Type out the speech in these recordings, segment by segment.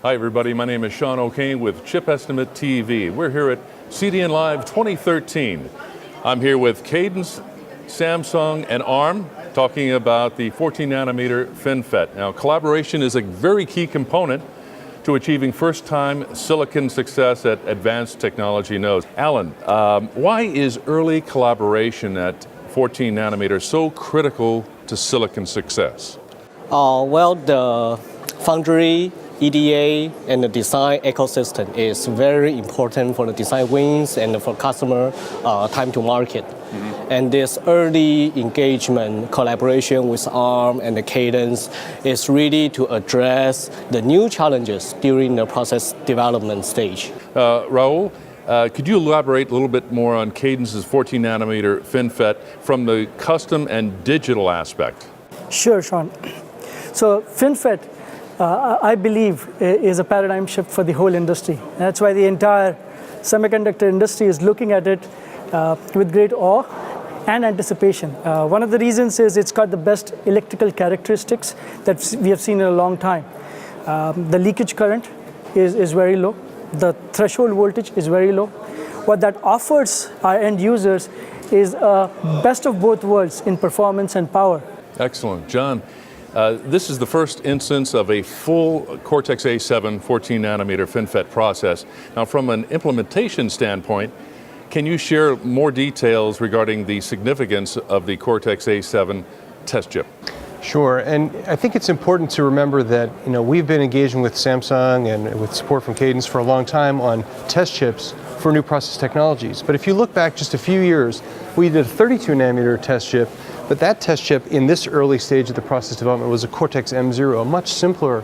Hi everybody, my name is Sean O'Kane with Chip Estimate TV. We're here at CDNLive 2013. I'm here with Cadence, Samsung, and ARM talking about the 14 nanometer FinFET. Now, collaboration is a very key component to achieving first-time silicon success at advanced technology nodes. Allen, why is early collaboration at 14 nanometers so critical to silicon success? Well, the Foundry, EDA, and the design ecosystem is very important for the design wins and for customer time to market. And this early engagement, collaboration with ARM and the Cadence is really to address the new challenges during the process development stage. Rahual, could you elaborate a little bit more on Cadence's 14 nanometer FinFET from the custom and digital aspect? Sure, Sean. So FinFET, I believe, is a paradigm shift for the whole industry. That's why the entire semiconductor industry is looking at it with great awe and anticipation. One of the reasons is it's got the best electrical characteristics that we have seen in a long time. The leakage current is very low. The threshold voltage is very low. What that offers our end users is a best of both worlds in performance and power. Excellent. John, this is the first instance of a full Cortex-A7 14 nanometer FinFET process. Now, from an implementation standpoint, can you share more details regarding the significance of the Cortex-A7 test chip? Sure, and I think it's important to remember that we've been engaging with Samsung and with support from Cadence for a long time on test chips for new process technologies. But if you look back just a few years, we did a 32 nanometer test chip, but that test chip in this early stage of the process development was a Cortex-M0, a much simpler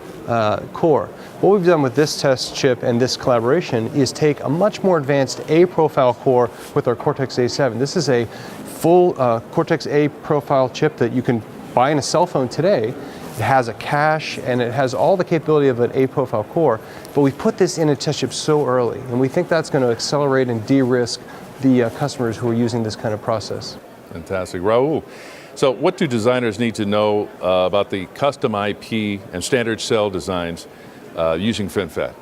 core. What we've done with this test chip and this collaboration is take a much more advanced A-profile core with our Cortex-A7. This is a full Cortex-A profile chip that you can buy in a cell phone today. It has a cache and it has all the capability of an A-profile core, but we put this in a test chip so early, and we think that's going to accelerate and de-risk the customers who are using this kind of process. Fantastic. Rahual, so what do designers need to know about the custom IP and standard cell designs using FinFET?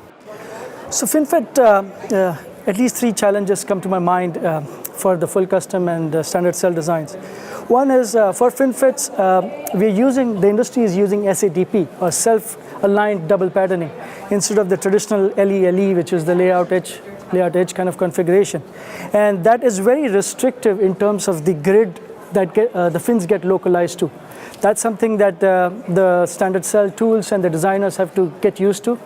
So FinFET, at least three challenges come to my mind for the full custom and standard cell designs. One is for FinFETs, the industry is using SADP, or self-aligned double patterning, instead of the traditional LE, which is the layout edge kind of configuration. And that is very restrictive in terms of the grid that the fins get localized to. That's something that the standard cell tools and the designers have to get used to.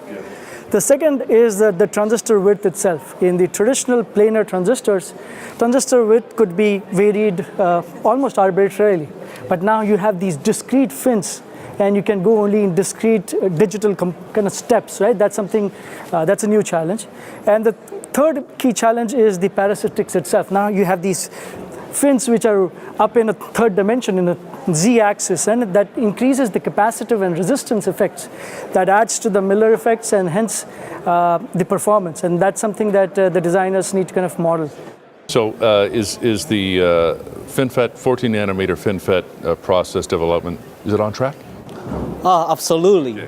The second is the transistor width itself. In the traditional planar transistors, transistor width could be varied almost arbitrarily. But now you have these discrete fins, and you can go only in discrete digital kind of steps, right? That's something, that's a new challenge. And the third key challenge is the parasitics itself. Now you have these fins which are up in a third dimension, in a z-axis, and that increases the capacitive and resistance effects. That adds to the Miller effects and hence the performance. And that's something that the designers need to kind of model. So is the FinFET, 14 nanometer FinFET process development, is it on track? Absolutely.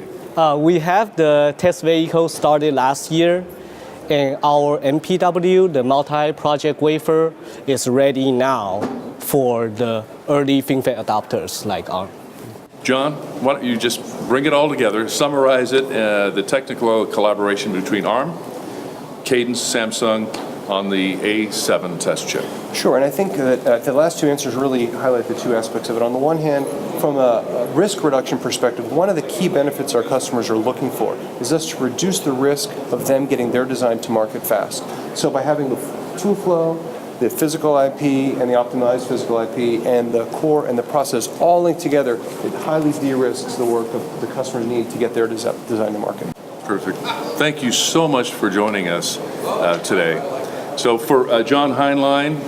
We have the test vehicle started last year, and our MPW, the multi-project wafer, is ready now for the early FinFET adopters like ARM. John, why don't you just bring it all together, summarize it, the technical collaboration between ARM, Cadence, Samsung on the A7 test chip. Sure, and I think that the last two answers really highlight the two aspects of it. On the one hand, from a risk reduction perspective, one of the key benefits our customers are looking for is us to reduce the risk of them getting their design to market fast. So by having the tool flow, the physical IP and the optimized physical IP and the core and the process all linked together, it highly de-risks the work of the customers need to get their design to market. Perfect. Thank you so much for joining us today. So for John Heinlein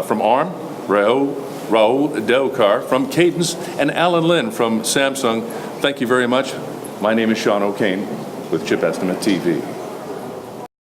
from ARM, Rahual Deokar from Cadence, and Allen Lin from Samsung, thank you very much. My name is Sean O'Kane with Chip Estimate TV.